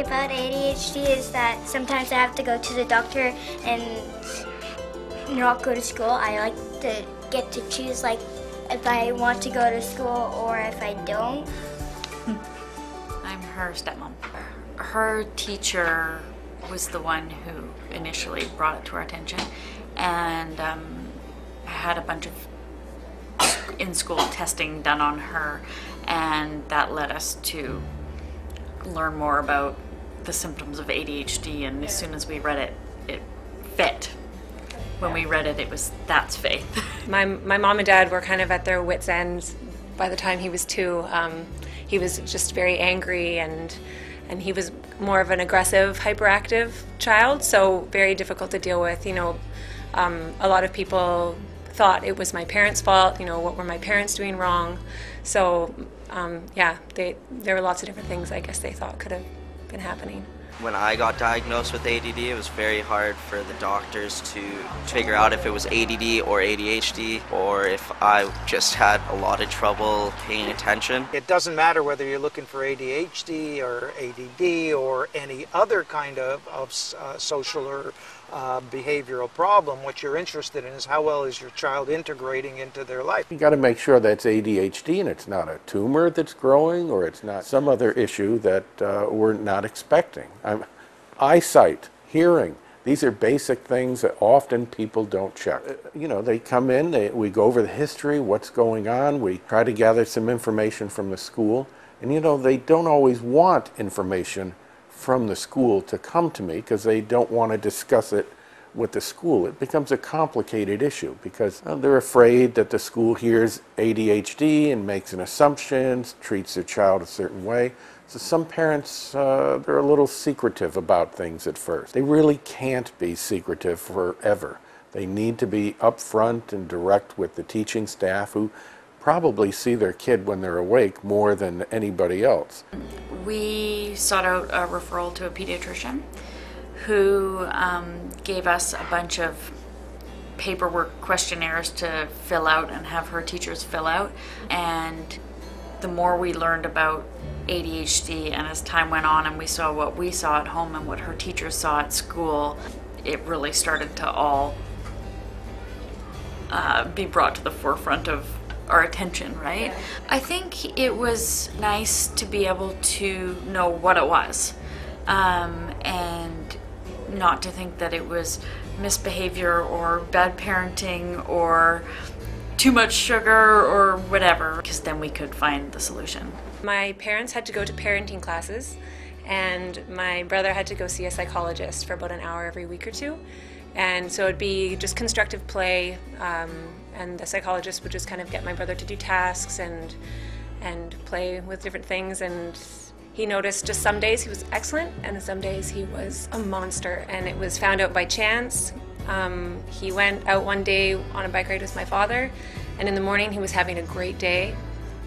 about ADHD is that sometimes I have to go to the doctor and not go to school. I like to get to choose, like, if I want to go to school or if I don't. I'm her stepmom. Her teacher was the one who initially brought it to our attention, and had a bunch of in-school testing done on her, and that led us to learn more about the symptoms of ADHD, and as soon as we read it, it fit. When we read it, it was, that's faith. My mom and dad were kind of at their wits' ends by the time he was 2. He was just very angry, and he was more of an aggressive, hyperactive child, so very difficult to deal with. You know, a lot of people thought it was my parents' fault, you know, what were my parents doing wrong? So, yeah, there were lots of different things I guess they thought could have been happening. When I got diagnosed with ADD, it was very hard for the doctors to figure out if it was ADD or ADHD, or if I just had a lot of trouble paying attention. It doesn't matter whether you're looking for ADHD or ADD or any other kind of social or behavioral problem. What you're interested in is how well is your child integrating into their life. You got to make sure that's ADHD and it's not a tumor that's growing, or it's not some other issue that we're not expecting. Eyesight, hearing, these are basic things that often people don't check. You know, they come in, we go over the history, what's going on, we try to gather some information from the school, and you know, they don't always want information from the school to come to me because they don't want to discuss it with the school. It becomes a complicated issue because they're afraid that the school hears ADHD and makes an assumption, treats their child a certain way. So some parents, they're a little secretive about things at first. They really can't be secretive forever. They need to be upfront and direct with the teaching staff, who probably see their kid when they're awake more than anybody else. We sought out a referral to a pediatrician who gave us a bunch of paperwork questionnaires to fill out and have her teachers fill out. And the more we learned about ADHD, and as time went on and we saw what we saw at home and what her teachers saw at school, it really started to all be brought to the forefront of our attention, right? I think it was nice to be able to know what it was, and not to think that it was misbehavior or bad parenting or too much sugar or whatever, because then we could find the solution. My parents had to go to parenting classes, and my brother had to go see a psychologist for about an hour every week or two. And so it'd be just constructive play, and the psychologist would just kind of get my brother to do tasks and play with different things. And he noticed just some days he was excellent, and some days he was a monster. And it was found out by chance. He went out one day on a bike ride with my father, and in the morning he was having a great day.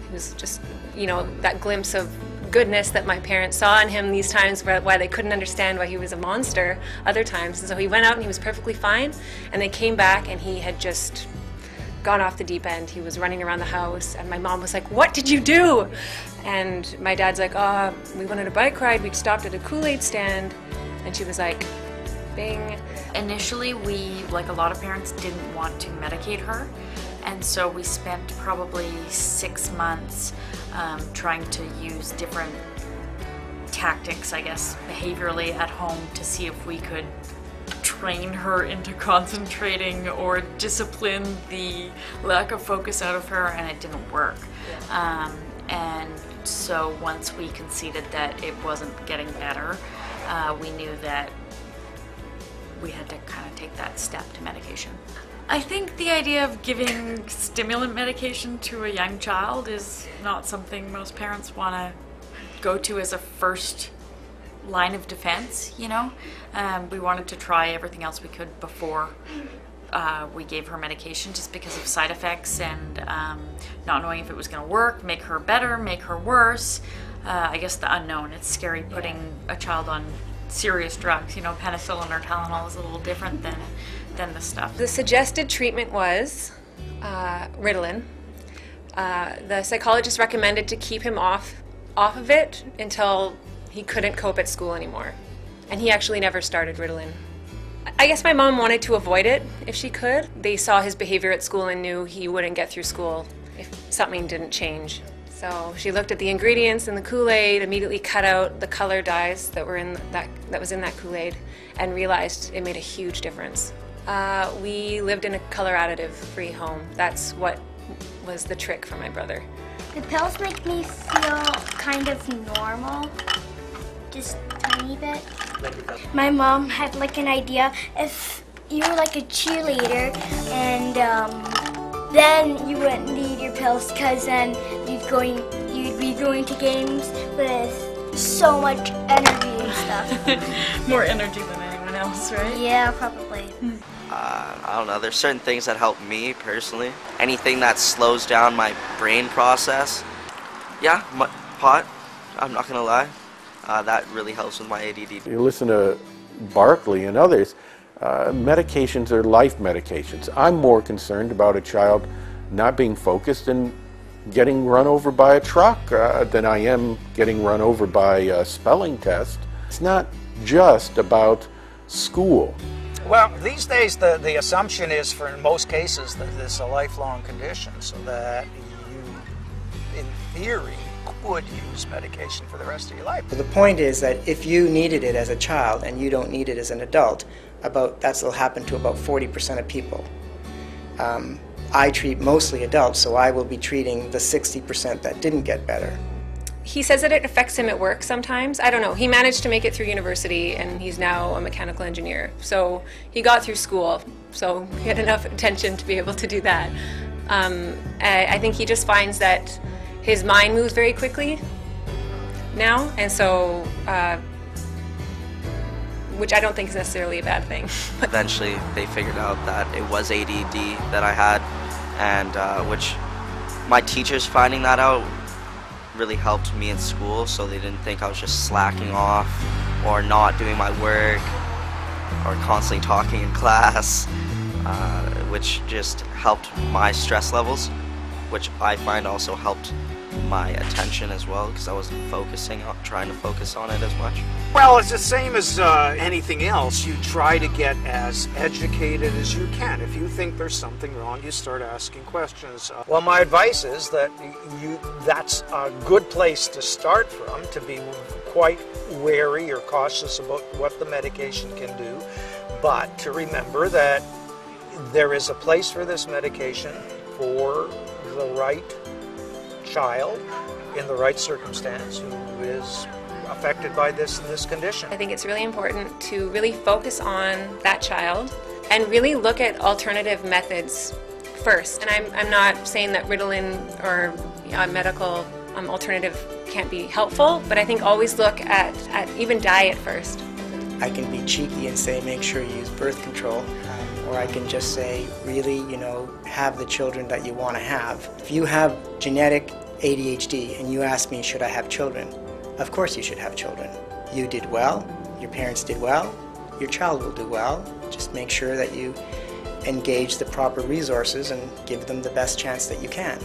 He was just, you know, that glimpse of goodness that my parents saw in him these times why they couldn't understand why he was a monster other times. And so he went out and he was perfectly fine, and they came back and he had just gone off the deep end. He was running around the house, and my mom was like, "What did you do?" And my dad's like, "Oh, we went on a bike ride, we stopped at a Kool-Aid stand," and she was like, bing. Initially, we, like a lot of parents, didn't want to medicate her, and so we spent probably 6 months trying to use different tactics, I guess, behaviorally at home to see if we could train her into concentrating or discipline the lack of focus out of her, and it didn't work. And so once we conceded that it wasn't getting better, we knew that we had to kind of take that step to medication. I think the idea of giving stimulant medication to a young child is not something most parents want to go to as a first line of defense, you know. We wanted to try everything else we could before we gave her medication, just because of side effects and not knowing if it was going to work, make her better, make her worse. I guess the unknown. It's scary putting a child on serious drugs. You know, penicillin or Tylenol is a little different than this stuff. The suggested treatment was Ritalin. The psychologist recommended to keep him off of it until He couldn't cope at school anymore. And he actually never started Ritalin. I guess my mom wanted to avoid it if she could. They saw his behavior at school and knew he wouldn't get through school if something didn't change. So she looked at the ingredients in the Kool-Aid, immediately cut out the color dyes that was in that Kool-Aid, and realized it made a huge difference. We lived in a color additive-free home. That's what was the trick for my brother. The pills make me feel kind of normal, just a tiny bit. My mom had like an idea, if you were like a cheerleader and then you wouldn't need your pills because then you'd be going to games with so much energy and stuff. More energy than anyone else, right? Yeah, probably. I don't know, there's certain things that help me personally. Anything that slows down my brain process. Yeah, pot, I'm not gonna lie. That really helps with my ADD. You listen to Barkley and others, medications are life medications. I'm more concerned about a child not being focused and getting run over by a truck than I am getting run over by a spelling test. It's not just about school. Well, these days the assumption is, for in most cases, that it's a lifelong condition, so that you, in theory, would use medication for the rest of your life. So the point is that if you needed it as a child and you don't need it as an adult, that'll happen to about 40% of people. I treat mostly adults, so I will be treating the 60% that didn't get better. He says that it affects him at work sometimes. I don't know. He managed to make it through university and he's now a mechanical engineer. So he got through school, so he had enough attention to be able to do that. I think he just finds that his mind moves very quickly now, and so, which I don't think is necessarily a bad thing. Eventually they figured out that it was ADD that I had, and which my teachers finding that out really helped me in school, so they didn't think I was just slacking off or not doing my work or constantly talking in class, which just helped my stress levels, which I find also helped my attention as well, because I wasn't trying to focus on it as much. Well, it's the same as anything else. You try to get as educated as you can. If you think there's something wrong, you start asking questions. Well, my advice is that that's a good place to start from, to be quite wary or cautious about what the medication can do, but to remember that there is a place for this medication for the right child in the right circumstance who is affected by this condition. I think it's really important to really focus on that child and really look at alternative methods first. And I'm not saying that Ritalin or medical alternative can't be helpful, but I think always look at even diet first. I can be cheeky and say make sure you use birth control, or I can just say really, have the children that you want to have. If you have genetic ADHD and you ask me, should I have children? Of course you should have children. You did well, your parents did well, your child will do well. Just make sure that you engage the proper resources and give them the best chance that you can.